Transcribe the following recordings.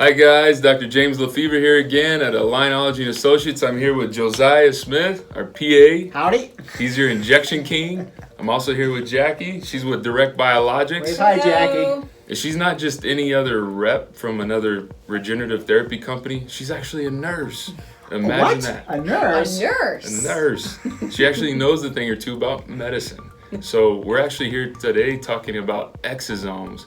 Hi guys, Dr. James Lefevre here again at Allinology and Associates. I'm here with Josiah Smith, our PA. Howdy. He's your injection king. I'm also here with Jackie. She's with Direct Biologics. Wave hi, Jackie. She's not just any other rep from another regenerative therapy company. She's actually a nurse. Imagine What? that. A nurse? A nurse. A nurse. She actually knows a thing or two about medicine. So we're actually here today talking about exosomes.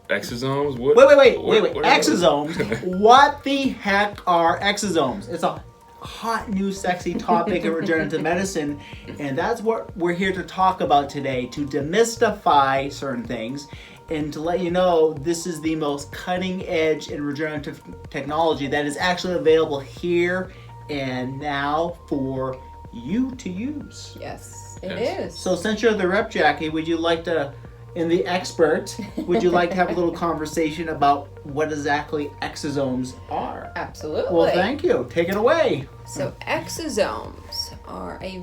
Exosomes? What? Wait. What are those? Exosomes? What the heck are exosomes? It's a hot, new, sexy topic in regenerative medicine, and that's what we're here to talk about today, to demystify certain things and to let you know this is the most cutting edge in regenerative technology that is actually available here and now for you to use. Yes, it Yes. is. So since you're the rep, Jackie, would you like to, and the expert, would you like to have a little conversation about what exactly exosomes are? Absolutely. Well, thank you. Take it away. So exosomes are a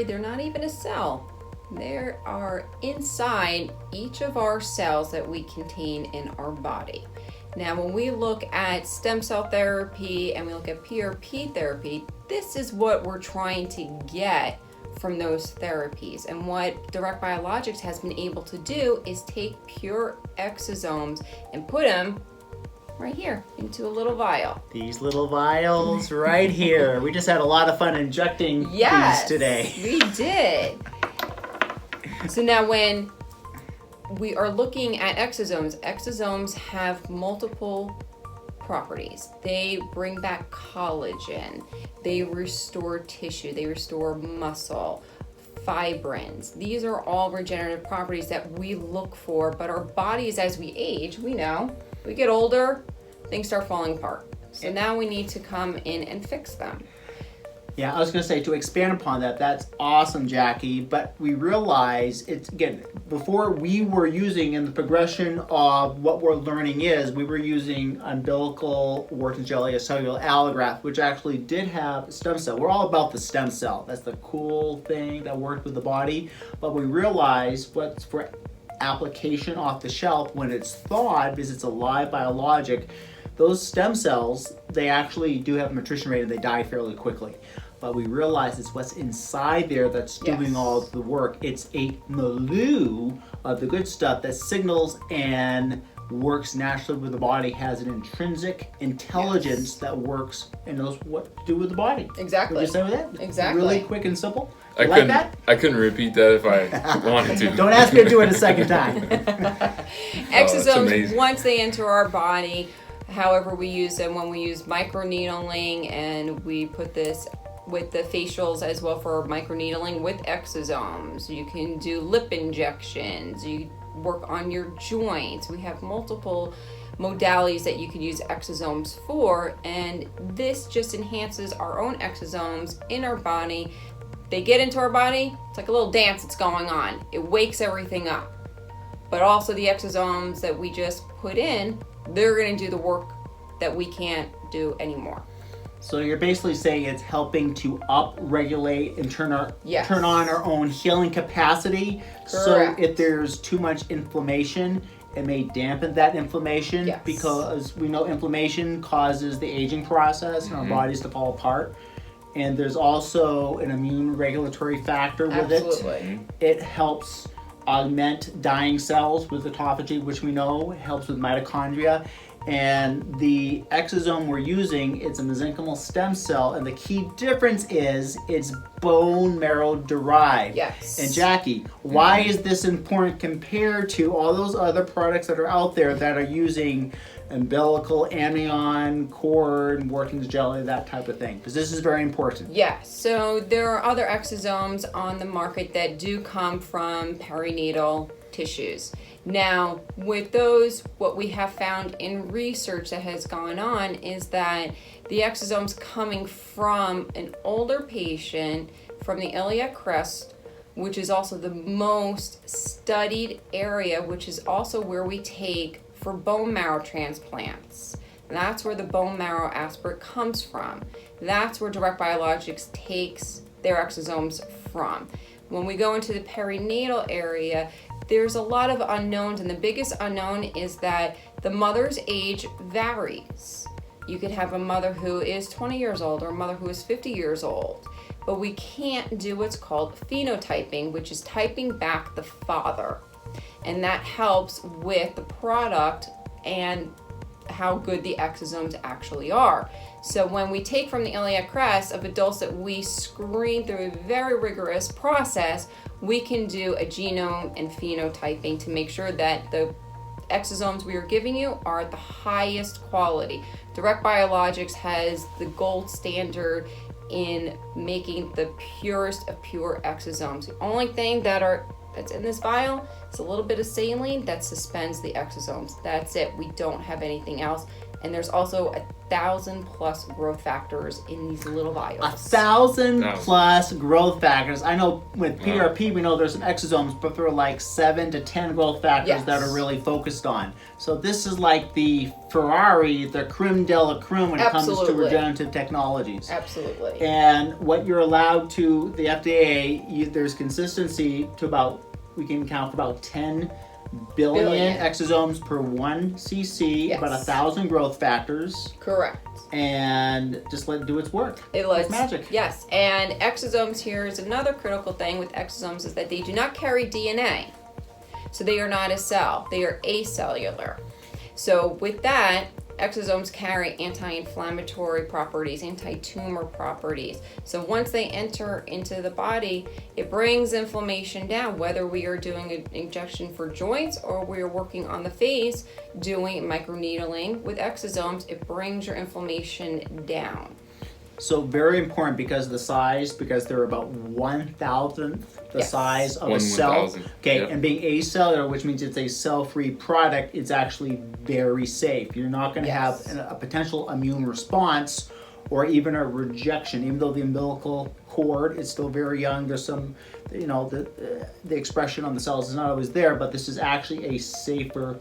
they're not even a cell. They are inside each of our cells that we contain in our body. Now, when we look at stem cell therapy and we look at PRP therapy, this is what we're trying to get from those therapies. And what Direct Biologics has been able to do is take pure exosomes and put them right here into a little vial. These little vials right here. We just had a lot of fun injecting Yes, these today. we did. So now when we are looking at exosomes have multiple properties. They bring back collagen, they restore tissue, they restore muscle, fibrins. These are all regenerative properties that we look for, but our bodies, as we age, we know, we get older, things start falling apart. So now we need to come in and fix them. Yeah, I was going to say, to expand upon that, that's awesome, Jackie, but we realize it's, again, before we were using, in the progression of what we're learning is, we were using umbilical Wharton jelly, a cellular allograft, which actually did have stem cell. We're all about the stem cell. That's the cool thing that worked with the body, but we realized what's for application off the shelf when it's thawed, because it's a live biologic, those stem cells, they actually do have a attrition rate and they die fairly quickly. But we realize it's what's inside there that's doing all the work. It's a milieu of the good stuff that signals and works naturally with the body, has an intrinsic intelligence that works and knows what to do with the body. Exactly. Would you say with that? Exactly. Really quick and simple? I You couldn't. like that? I couldn't repeat that if I wanted to. Don't ask me to do it a second time. Exosomes, amazing. once they enter our body, however we use them, when we use microneedling, and we put this with the facials as well for microneedling with exosomes. You can do lip injections, you work on your joints. We have multiple modalities that you can use exosomes for, and this just enhances our own exosomes in our body. They get into our body, it's like a little dance that's going on. It wakes everything up. But also the exosomes that we just put in, they're going to do the work that we can't do anymore. So you're basically saying it's helping to up-regulate and turn on our own healing capacity. Correct. So if there's too much inflammation, it may dampen that inflammation, because we know inflammation causes the aging process and our bodies to fall apart. And there's also an immune regulatory factor with Absolutely. it. It helps augment dying cells with autophagy, which we know helps with mitochondria. And the exosome we're using, it's a mesenchymal stem cell, and the key difference is it's bone marrow derived. Yes. And Jackie, why is this important compared to all those other products that are out there that are using umbilical, amnion, cord, Wharton's jelly, that type of thing? Because this is very important. Yeah, so there are other exosomes on the market that do come from perinatal tissues. Now, with those, what we have found in research that has gone on is that the exosomes coming from an older patient from the iliac crest, which is also the most studied area, which is also where we take for bone marrow transplants. And that's where the bone marrow aspirate comes from. That's where Direct Biologics takes their exosomes from. When we go into the perinatal area, there's a lot of unknowns, and the biggest unknown is that the mother's age varies. You could have a mother who is 20 years old or a mother who is 50 years old, but we can't do what's called phenotyping, which is typing back the father, and that helps with the product and how good the exosomes actually are. So when we take from the iliac crest of adults that we screen through a very rigorous process, we can do a genome and phenotyping to make sure that the exosomes we are giving you are at the highest quality. Direct Biologics has the gold standard in making the purest of pure exosomes. The only thing that's in this vial is a little bit of saline that suspends the exosomes. That's it. We don't have anything else. And there's also 1,000+ growth factors in these little vials. 1,000+ growth factors. I know with PRP, we know there's some exosomes, but there are like 7 to 10 growth factors that are really focused on. So this is like the Ferrari, the creme de la creme when it comes to regenerative technologies. Absolutely. And what you're allowed to, the FDA, there's consistency to about, we can count for about 10 billion exosomes per 1 cc, about 1,000 growth factors. Correct. And just let it do its work. It's magic. Yes, and exosomes, here is another critical thing with exosomes, is that they do not carry DNA. So they are not a cell, they are acellular. So with that, exosomes carry anti-inflammatory properties, anti-tumor properties. So once they enter into the body, it brings inflammation down, whether we are doing an injection for joints or we are working on the face doing microneedling with exosomes, it brings your inflammation down. So very important because of the size, because they're about 1,000th the size of a cell. Okay, and being acellular, which means it's a cell-free product, it's actually very safe. You're not going to have a potential immune response or even a rejection, even though the umbilical cord is still very young. There's some, the expression on the cells is not always there, but this is actually a safer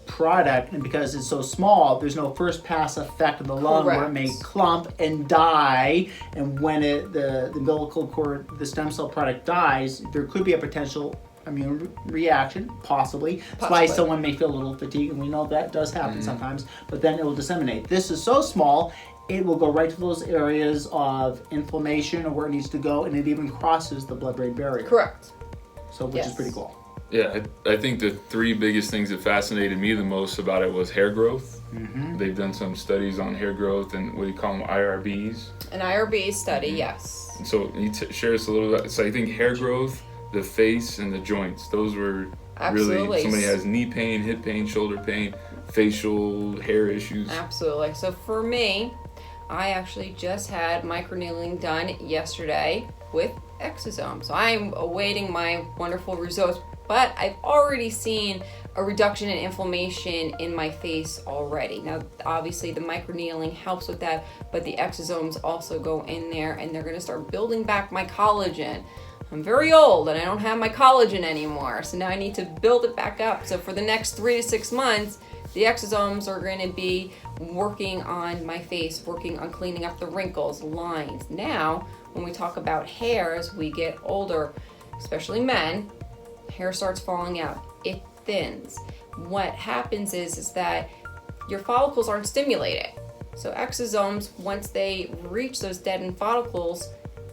product, and because it's so small, there's no first pass effect of the lung where it may clump and die, and when the umbilical cord, the stem cell product dies, there could be a potential immune reaction, possibly. That's why someone may feel a little fatigue, and we know that does happen sometimes, but then it will disseminate. This is so small, it will go right to those areas of inflammation or where it needs to go, and it even crosses the blood-brain barrier. Correct. So, which is pretty cool. Yeah, I think the 3 biggest things that fascinated me the most about it was hair growth. They've done some studies on hair growth and what do you call them, IRBs? An IRB study, yes. So you share us a little bit. So I think hair growth, the face, and the joints, those were really, somebody has knee pain, hip pain, shoulder pain, facial hair issues. Absolutely. So for me, I actually just had microneedling done yesterday with exosomes. So I'm awaiting my wonderful results, but I've already seen a reduction in inflammation in my face already. Now, obviously the microneedling helps with that, but the exosomes also go in there and they're gonna start building back my collagen. I'm very old and I don't have my collagen anymore, so now I need to build it back up. So for the next 3 to 6 months, the exosomes are gonna be working on my face, working on cleaning up the wrinkles, lines. Now, when we talk about hair, as we get older, especially men, hair starts falling out. It thins. What happens is that your follicles aren't stimulated. So exosomes, once they reach those deadened follicles,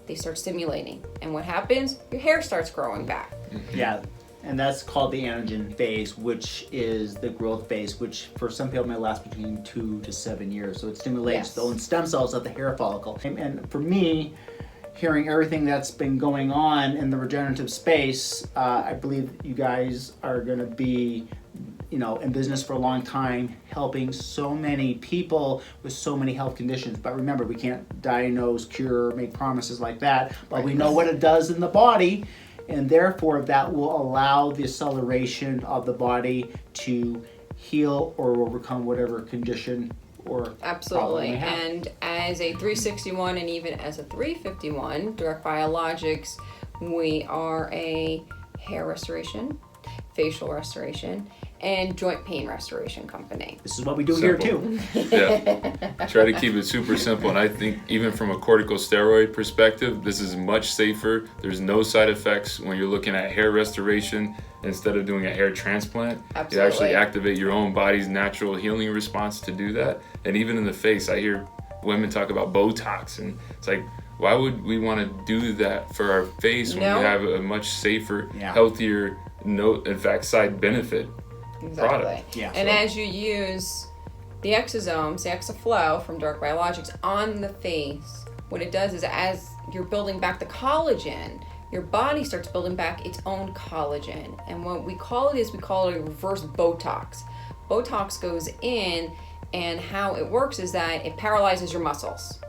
they start stimulating. And what happens? Your hair starts growing back. Yeah, and that's called the anagen phase, which is the growth phase, which for some people may last between 2 to 7 years. So it stimulates the own stem cells of the hair follicle. And for me, hearing everything that's been going on in the regenerative space, I believe you guys are going to be, in business for a long time, helping so many people with so many health conditions. But remember, we can't diagnose, cure, make promises like that, but we know what it does in the body, and therefore that will allow the acceleration of the body to heal or overcome whatever condition or absolutely. And as a 361 and even as a 351, Direct Biologics, we are a hair restoration, facial restoration, and joint pain restoration company. This is what we do here too. Yeah. Try to keep it super simple, and I think even from a corticosteroid perspective, this is much safer. There's no side effects when you're looking at hair restoration. instead of doing a hair transplant. Absolutely. You actually activate your own body's natural healing response to do that. And even in the face, I hear women talk about Botox, and it's like, why would we want to do that for our face when we have a much safer, healthier, in fact, side benefit product? Yeah. And as you use the exosomes, the Exoflow from Dark Biologics on the face, what it does is as you're building back the collagen, your body starts building back its own collagen. And what we call it is, we call it a reverse Botox. Botox goes in, and how it works is that it paralyzes your muscles.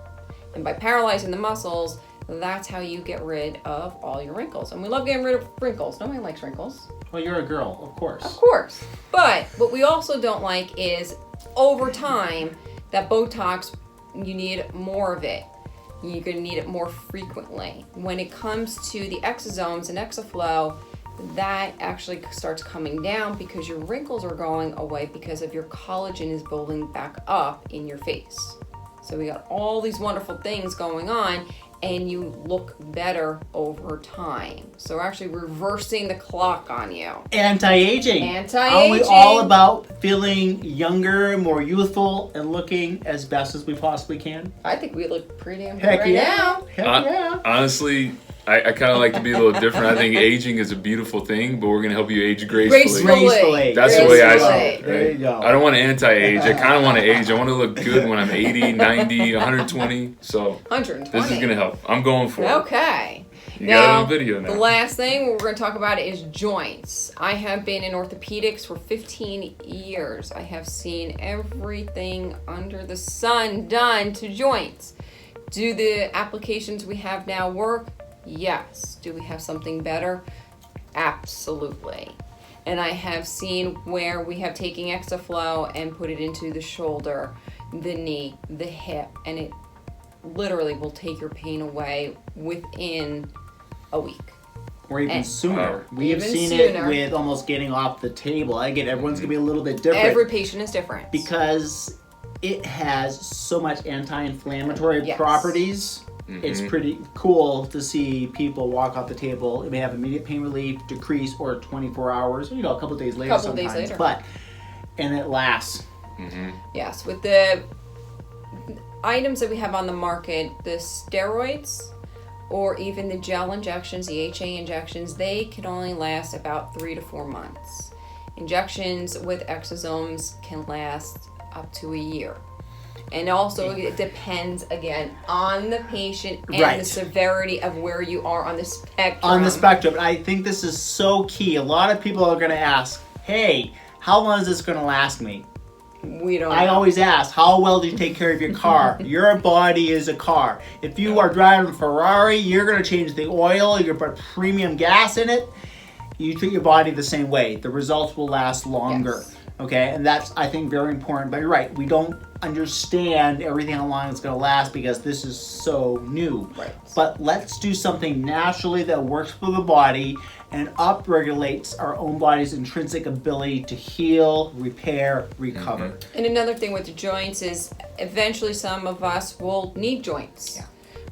And by paralyzing the muscles, that's how you get rid of all your wrinkles. And we love getting rid of wrinkles. Nobody likes wrinkles. Well, you're a girl, of course. Of course. But what we also don't like is, over time, that Botox, you need more of it. You're going to need it more frequently. When it comes to the exosomes and Exoflow, that actually starts coming down because your wrinkles are going away because of your collagen is building back up in your face. So we got all these wonderful things going on, and you look better over time. So we're actually reversing the clock on you. Anti-aging. Anti-aging. Are we all about feeling younger, more youthful, and looking as best as we possibly can? I think we look pretty good Heck right now. Heck yeah. Honestly, I kind of like to be a little different. I think aging is a beautiful thing, but we're going to help you age gracefully. That's the way I see it. Right? There you go. I don't want to anti-age. I kind of want to age. I want to look good when I'm 80, 90, 120. So 120. This is going to help. I'm going for it. Okay. You got it on video now. The last thing we're going to talk about is joints. I have been in orthopedics for 15 years. I have seen everything under the sun done to joints. Do the applications we have now work? Yes. Do we have something better? Absolutely. And I have seen where we have taken Exoflow and put it into the shoulder, the knee, the hip, and it literally will take your pain away within a week. Or even sooner. We have seen it with almost getting off the table. Again, everyone's going to be a little bit different. Every patient is different. Because it has so much anti-inflammatory properties. Mm-hmm. It's pretty cool to see people walk off the table. It may have immediate pain relief, decrease, or 24 hours, a couple of days later sometimes. And it lasts. Mm-hmm. Yes, with the items that we have on the market, the steroids or even the gel injections, the HA injections, they can only last about 3 to 4 months. Injections with exosomes can last up to a year. And also it depends, again, on the patient and the severity of where you are on the spectrum. On the spectrum. I think this is so key. A lot of people are going to ask, hey, how long is this going to last me? We don't know. I always ask, how well do you take care of your car? Your body is a car. If you are driving a Ferrari, you're going to change the oil, you're going to put premium gas in it. You treat your body the same way. The results will last longer. Yes. Okay, and that's, I think, very important. But you're right, we don't understand everything how long it's going to last because this is so new. Right. But let's do something naturally that works for the body and upregulates our own body's intrinsic ability to heal, repair, recover. Mm-hmm. And another thing with the joints is eventually some of us will need joints. Yeah.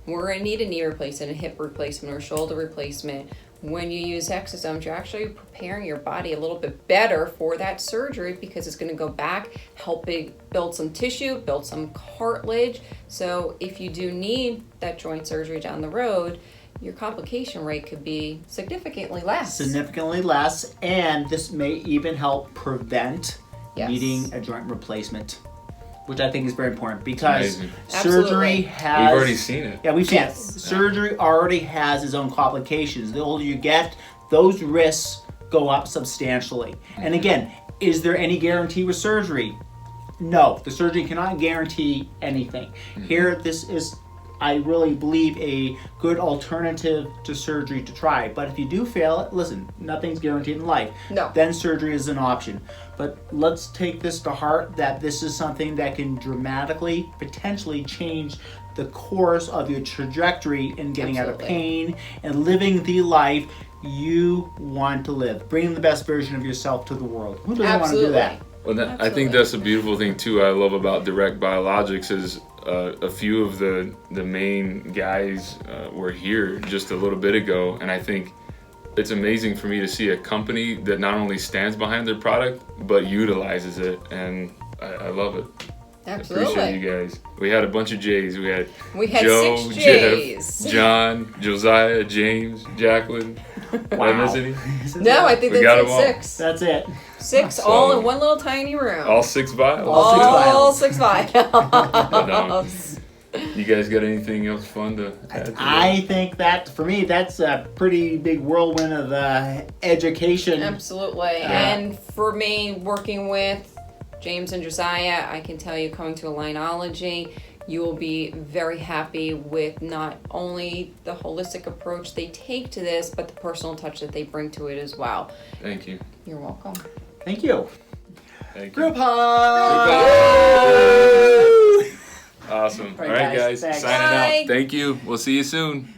We're going to need a knee replacement, a hip replacement, or a shoulder replacement. When you use exosomes, you're actually preparing your body a little bit better for that surgery because it's going to go back, help it build some tissue, build some cartilage. So if you do need that joint surgery down the road, your complication rate could be significantly less. Significantly less, and this may even help prevent needing a joint replacement, which I think is very important because surgery has... We've already seen it. Yeah, we've seen it. Surgery already has its own complications. The older you get, those risks go up substantially. Mm-hmm. And again, is there any guarantee with surgery? No, the surgeon cannot guarantee anything. Mm-hmm. Here, this is, I really believe, a good alternative to surgery to try. But if you do fail, listen, nothing's guaranteed in life. No. Then surgery is an option. But let's take this to heart that this is something that can dramatically, potentially change the course of your trajectory in getting out of pain and living the life you want to live. Bringing the best version of yourself to the world. Who doesn't want to do that? Well, I think that's a beautiful thing too. I love about Direct Biologics is a few of the main guys were here just a little bit ago, and I think it's amazing for me to see a company that not only stands behind their product but utilizes it, and I love it. Absolutely. I appreciate you guys. We had a bunch of J's. We had Joe, 6 J's. Jeff, John, Josiah, James, Jacqueline. Did I miss any? No, I think We got that's them all. 6. That's it. 6 So- all in one little tiny room. All 6 vials. All 6 vials. You guys got anything else fun to add to that? I think that for me, that's a pretty big whirlwind of education. Absolutely. And for me, working with James and Josiah, I can tell you, coming to Alinology, you will be very happy with not only the holistic approach they take to this, but the personal touch that they bring to it as well. Thank you. You're welcome. Thank you. Thank you. Group hug. Awesome. All All right, right, guys. guys. Thanks. Signing Bye. out. Thank you. We'll see you soon.